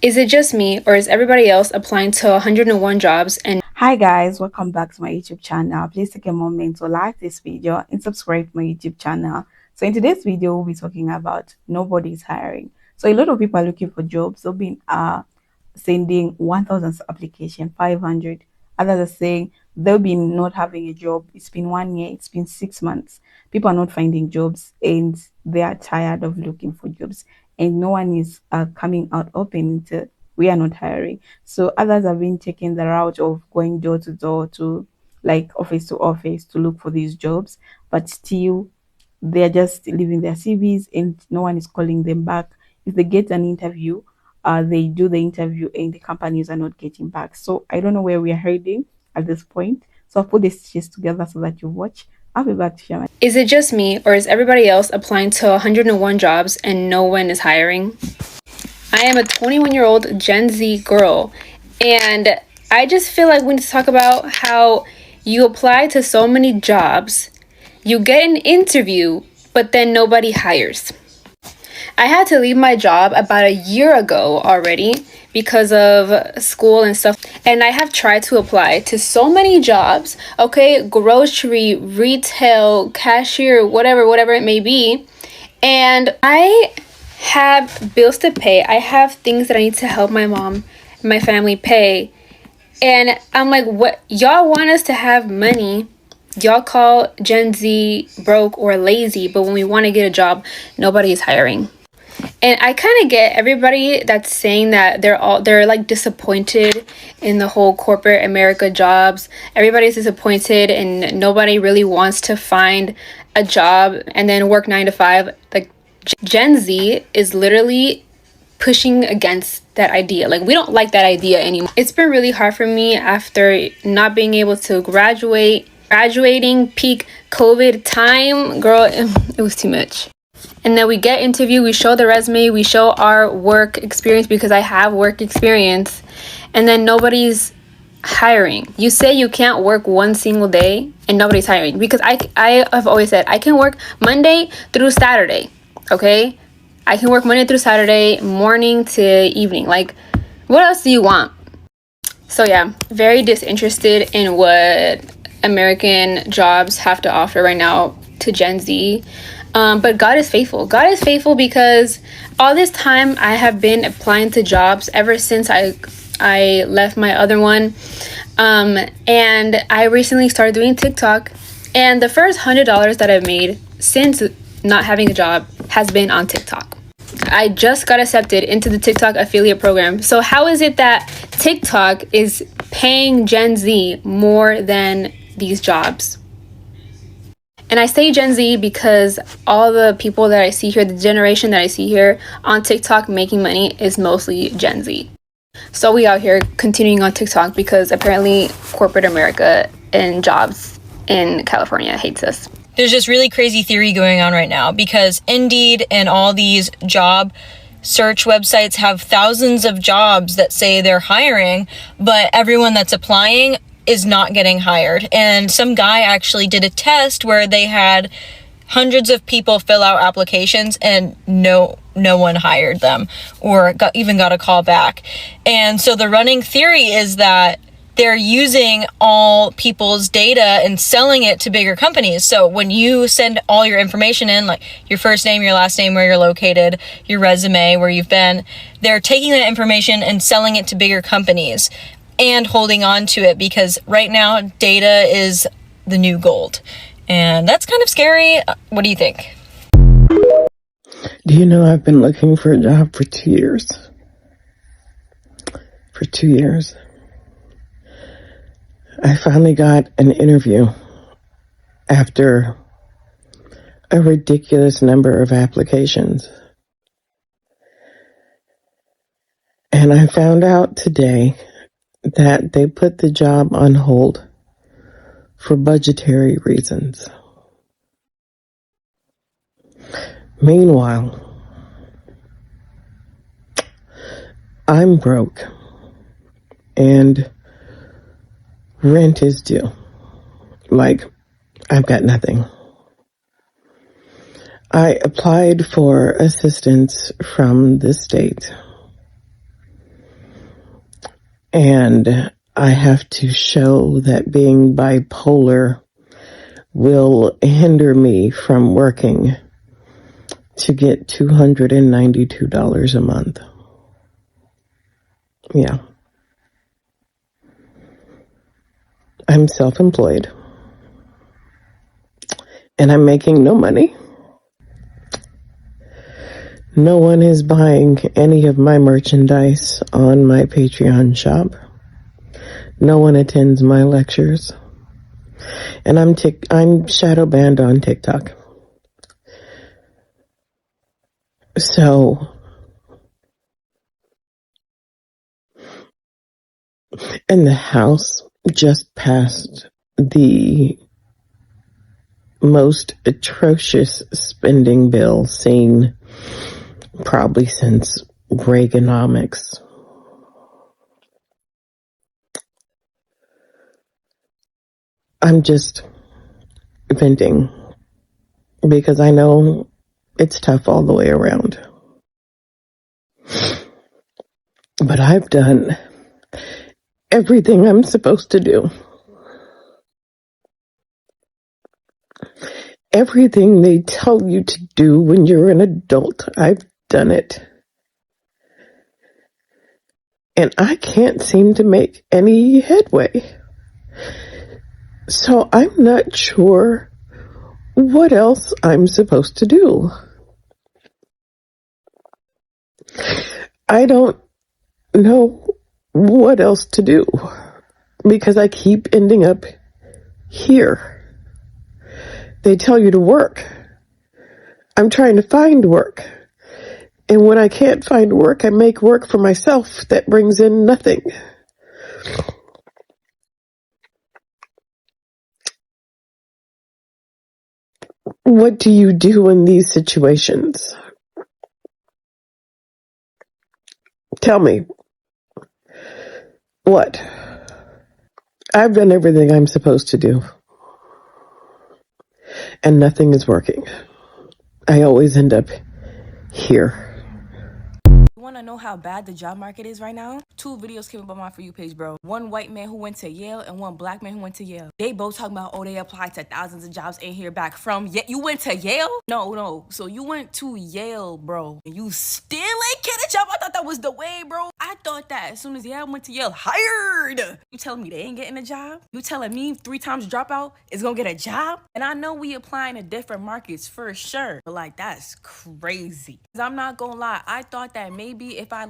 Is it just me, or is everybody else applying to 101 jobs and Hi guys, welcome back to my YouTube channel. Please take a moment to like this video and subscribe to my YouTube channel. So in today's video, we'll be talking about nobody's hiring. So a lot of people are looking for jobs. They've been sending 1,000 application, 500. Others are saying they've been not having a job. It's been 1 year, it's been 6 months. People are not finding jobs and they are tired of looking for jobs. And no one is coming out open to we are not hiring. So others have been taking the route of going door to door to like office to office to look for these jobs, but still they're just leaving their CVs and no one is calling them back. If they get an interview, they do the interview and the companies are not getting back. So I don't know where we are heading at this point. So I'll put this just together so that you watch. I'll be back to share my. is it just me, or is everybody else applying to 101 jobs and no one is hiring? I am a 21-year-old Gen Z girl, and I just feel like we need to talk about how you apply to so many jobs, you get an interview, but then nobody hires. I had to leave my job about a year ago already because of school and stuff. And I have tried to apply to so many jobs, okay, grocery, retail, cashier, whatever it may be. And I have bills to pay. I have things that I need to help my mom and my family pay. And I'm like, what? Y'all want us to have money. Y'all call Gen Z broke or lazy, but when we want to get a job, nobody is hiring. And I kind of get everybody that's saying that they're like disappointed in the whole corporate America jobs. Everybody's disappointed and nobody really wants to find a job and then work 9 to 5. Like Gen Z is literally pushing against that idea. Like we don't like that idea anymore. It's been really hard for me after not being able to graduating peak COVID time. Girl, it was too much. And then we get interview, we show the resume, we show our work experience because I have work experience, and then nobody's hiring. You say you can't work one single day and nobody's hiring because I have always said I can work Monday through Saturday, okay? I can work Monday through Saturday, morning to evening. Like, what else do you want? So yeah, very disinterested in what American jobs have to offer right now to Gen Z. But God is faithful. God is faithful because all this time I have been applying to jobs ever since I left my other one. And I recently started doing TikTok. And the first $100 that I've made since not having a job has been on TikTok. I just got accepted into the TikTok affiliate program. So how is it that TikTok is paying Gen Z more than these jobs? And I say Gen Z because all the people that I see here, the generation that I see here on TikTok making money is mostly Gen Z. So we out here continuing on TikTok because apparently corporate America and jobs in California hates us. There's this really crazy theory going on right now because Indeed and all these job search websites have thousands of jobs that say they're hiring, but everyone that's applying is not getting hired. And some guy actually did a test where they had hundreds of people fill out applications and no one hired them or got a call back. And so the running theory is that they're using all people's data and selling it to bigger companies. So when you send all your information in, like your first name, your last name, where you're located, your resume, where you've been, they're taking that information and selling it to bigger companies and holding on to it because right now data is the new gold. And that's kind of scary. What do you think? Do you know I've been looking for a job for 2 years? For 2 years. I finally got an interview after a ridiculous number of applications. And I found out today that they put the job on hold for budgetary reasons. Meanwhile, I'm broke and rent is due. Like, I've got nothing. I applied for assistance from the state. And I have to show that being bipolar will hinder me from working to get $292 a month. Yeah. I'm self-employed. And I'm making no money. No one is buying any of my merchandise on my Patreon shop. No one attends my lectures. And I'm shadow banned on TikTok. So, and the House just passed the most atrocious spending bill seen probably since Reaganomics. I'm just venting because I know it's tough all the way around. But I've done everything I'm supposed to do. Everything they tell you to do when you're an adult, I've done it. And I can't seem to make any headway. So I'm not sure what else I'm supposed to do. I don't know what else to do because I keep ending up here. They tell you to work. I'm trying to find work. And when I can't find work, I make work for myself that brings in nothing. What do you do in these situations? Tell me. What? I've done everything I'm supposed to do. And nothing is working. I always end up here. You want to know how bad the job market is right now? 2 videos came up on my For You page, bro. One white man who went to Yale and one black man who went to Yale. They both talking about, oh, they applied to thousands of jobs and here back from. You went to Yale? No. So you went to Yale, bro. And you still ain't get a job? I thought that was the way, bro. I thought that as soon as Yale went to Yale, hired. You telling me they ain't getting a job? You telling me 3 times dropout is gonna get a job? And I know we applying to different markets for sure. But like, that's crazy. Cause I'm not gonna lie. I thought that maybe if I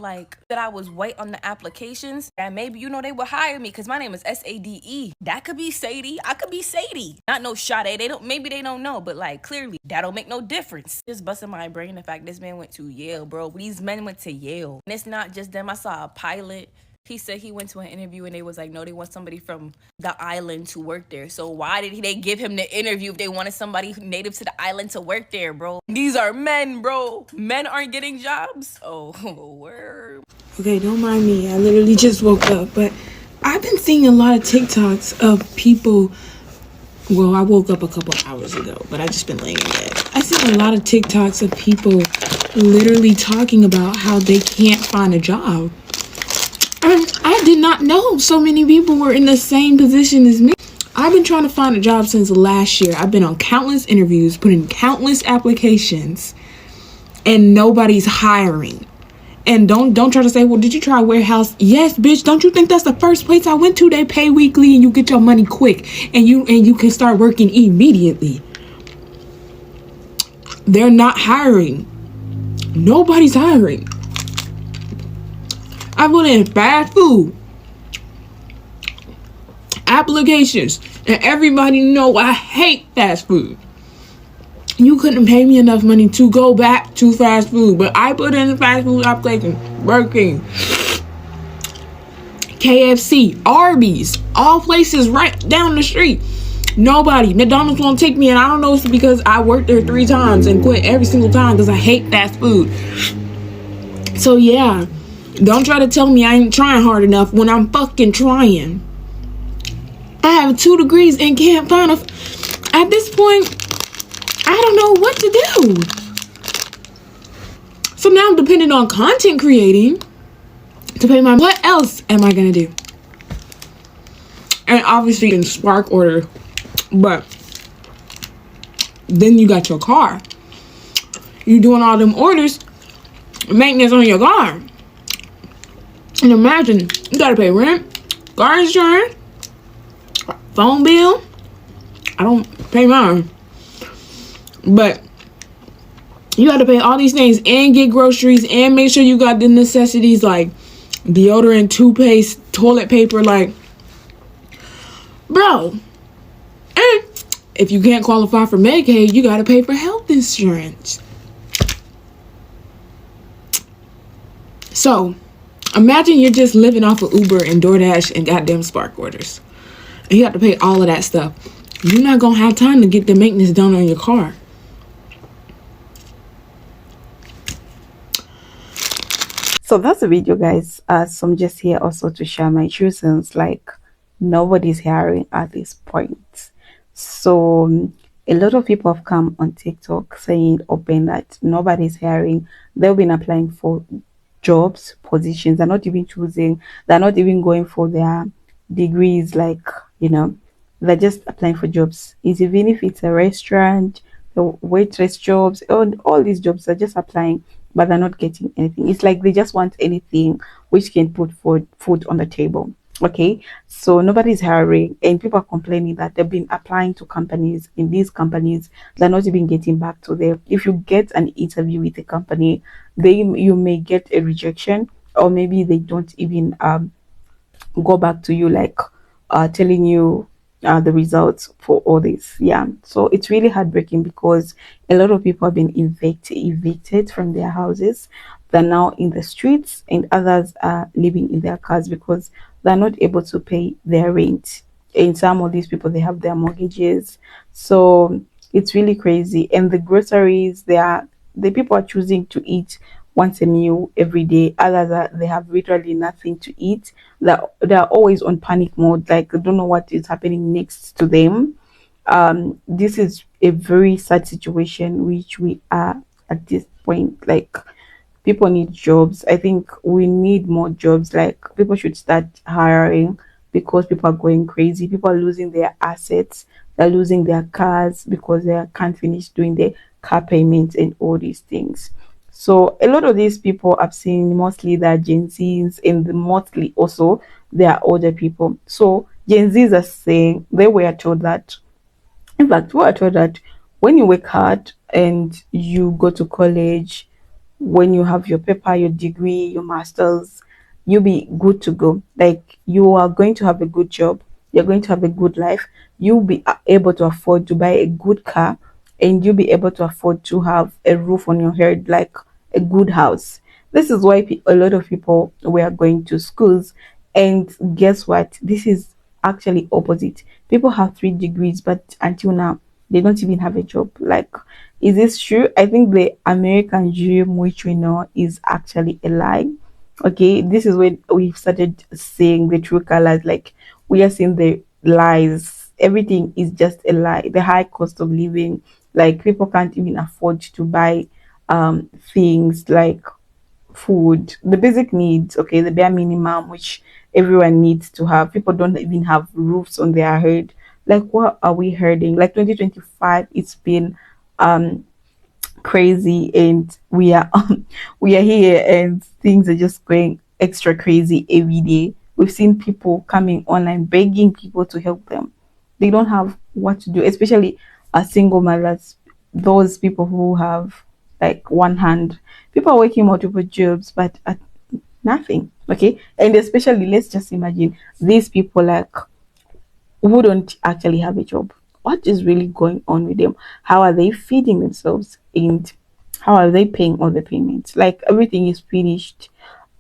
that I was white on the applications, that maybe, they would hire me because my name is Sade. That could be Sadie. I could be Sadie. Not no Sade. Maybe they don't know, but clearly that don't make no difference. Just busting my brain the fact this man went to Yale, bro. These men went to Yale. And it's not just them. I saw a pilot. He said he went to an interview and they was like, no, they want somebody from the island to work there. So why did they give him the interview if they wanted somebody native to the island to work there, bro? These are men, bro. Men aren't getting jobs. Oh, word. Okay, don't mind me. I literally just woke up. But I've been seeing a lot of TikToks of people. Well, I woke up a couple hours ago, but I just been laying in bed. I've seen a lot of TikToks of people literally talking about how they can't find a job. I did not know so many people were in the same position as me. I've been trying to find a job since last year. I've been on countless interviews, put in countless applications, and nobody's hiring. And don't try to say, well, did you try warehouse? Yes, bitch. Don't you think that's the first place I went to? They pay weekly and you get your money quick and you can start working immediately. They're not hiring. Nobody's hiring. I put in fast food applications and everybody know I hate fast food. You couldn't pay me enough money to go back to fast food, but I put in a fast food application, working. KFC, Arby's, all places right down the street. Nobody. McDonald's won't take me, and I don't know if it's because I worked there 3 times and quit every single time because I hate fast food. So yeah, don't try to tell me I ain't trying hard enough when I'm fucking trying. I have 2 degrees and can't find at this point, I don't know what to do. So now I'm dependent on content creating to pay my, what else am I gonna do? And obviously in Spark order, but then you got your car. You doing all them orders, maintenance on your car. And imagine you gotta pay rent, car insurance, phone bill. I don't pay mine, but you got to pay all these things and get groceries and make sure you got the necessities like deodorant, toothpaste, toilet paper. Like, bro, and if you can't qualify for Medicaid, you got to pay for health insurance. So imagine you're just living off of Uber and DoorDash and goddamn Spark orders, and you have to pay all of that stuff. You're not gonna have time to get the maintenance done on your car. So that's the video, guys. So I'm just here also to share my true sense. Like, nobody's hiring at this point. So a lot of people have come on TikTok saying open that nobody's hiring. They've been applying for jobs, positions. They're not even choosing. They're not even going for their degrees. Like, you know, they're just applying for jobs. Is even if it's a restaurant, the waitress jobs, all these jobs, they're just applying, but they're not getting anything. It's like they just want anything which can put food on the table. Okay, so nobody's hiring, and people are complaining that they've been applying to companies. In these companies, they're not even getting back to them. If you get an interview with a company, you may get a rejection, or maybe they don't even go back to you, like telling you the results for all this. Yeah, so it's really heartbreaking because a lot of people have been evicted from their houses. They're now in the streets, and others are living in their cars because they're not able to pay their rent. And some of these people, they have their mortgages, so it's really crazy. And the groceries, the people are choosing to eat once a meal every day. Others are, they have literally nothing to eat. They're always on panic mode, like they don't know what is happening next to them. This is a very sad situation which we are at this point. Like, people need jobs. I think we need more jobs. Like, people should start hiring because people are going crazy. People are losing their assets. They're losing their cars because they can't finish doing their car payments and all these things. So a lot of these people I've seen, mostly they're Gen Zs, and mostly also they are older people. So Gen Zs are saying they were told that, in fact, we were told that when you work hard and you go to college, when you have your paper, your degree, your master's, you'll be good to go. Like, you are going to have a good job, you're going to have a good life, you'll be able to afford to buy a good car, and you'll be able to afford to have a roof on your head, like a good house. This is why a lot of people were going to schools. And guess what? This is actually opposite. People have 3 degrees, but until now, they don't even have a job. Like, is this true? I think the American dream, which we know, is actually a lie. Okay, this is when we started seeing the true colors. Like, we are seeing the lies. Everything is just a lie. The high cost of living, like, people can't even afford to buy things like food, the basic needs, okay, the bare minimum which everyone needs to have. People don't even have roofs on their head. Like, what are we hurting? Like, 2025, it's been um crazy, and we are we are here, and things are just going extra crazy every day. We've seen people coming online begging people to help them. They don't have what to do, especially single mothers, those people who have like one hand. People are working multiple jobs, but at nothing. Okay, and especially, let's just imagine these people, like, who don't actually have a job. What is really going on with them? How are they feeding themselves? And how are they paying all the payments? Like, everything is finished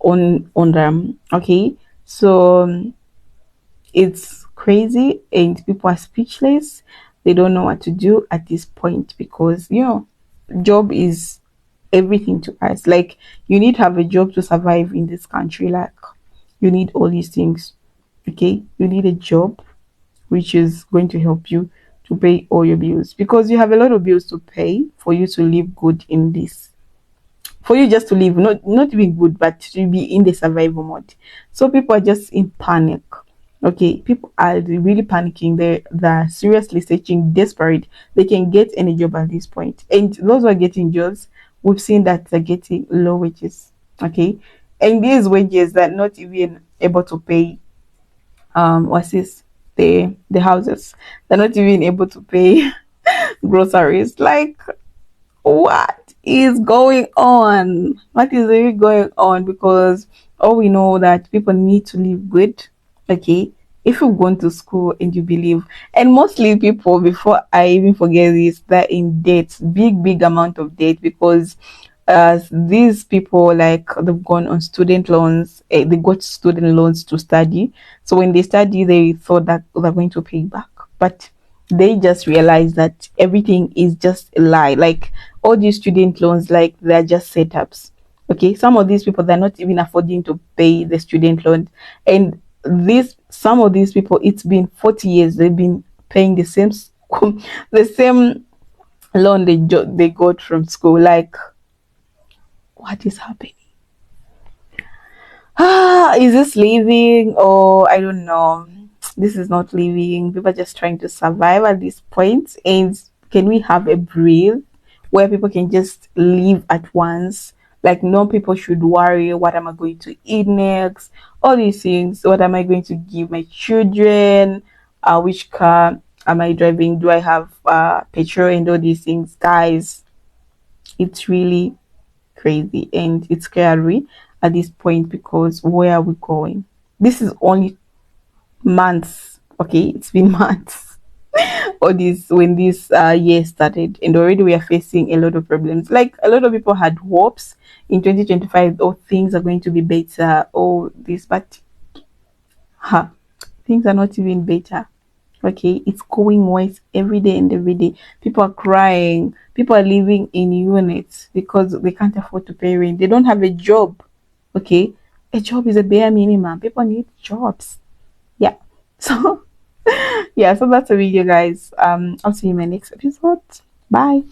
on them. Okay, so it's crazy, and people are speechless. They don't know what to do at this point because, job is everything to us. Like, you need to have a job to survive in this country. Like, you need all these things. Okay, you need a job which is going to help you to pay all your bills, because you have a lot of bills to pay for you to live good in this for you just to live, not even good, but to be in the survival mode. So people are just in panic. Okay, people are really panicking. They're seriously searching, desperate. They can get any job at this point, and those who are getting jobs, we've seen that they're getting low wages. Okay, and these wages are not even able to pay what's this, the houses. They're not even able to pay groceries. Like, what is going on? What is really going on? Because all we know that people need to live good. Okay, if you've gone to school and you believe, and mostly people, before I even forget this, they're in debt, big amount of debt, because these people, like, they've gone on student loans. They got student loans to study. So when they study, they thought that they're going to pay back, but they just realized that everything is just a lie. Like, all these student loans, like, they're just setups. Okay, some of these people, they're not even affording to pay the student loan. And this some of these people, it's been 40 years they've been paying the same the same loan they got from school. Like, what is happening? Is this living, or I don't know? This is not living. People are just trying to survive at this point. And can we have a breathe where people can just live at once? Like, no people should worry, what am I going to eat next? All these things. What am I going to give my children? Which car am I driving? Do I have petrol and all these things? Guys, it's really crazy and it's scary at this point, because where are we going? This is only months. Okay, it's been months or this when this year started, and already we are facing a lot of problems. Like, a lot of people had hopes in 2025, oh, things are going to be better, oh this, but things are not even better. Okay, it's going worse every day and every day. People are crying, people are living in units because they can't afford to pay rent, they don't have a job. Okay, a job is a bare minimum, people need jobs. Yeah. So yeah, so that's the video, guys. I'll see you in my next episode. Bye.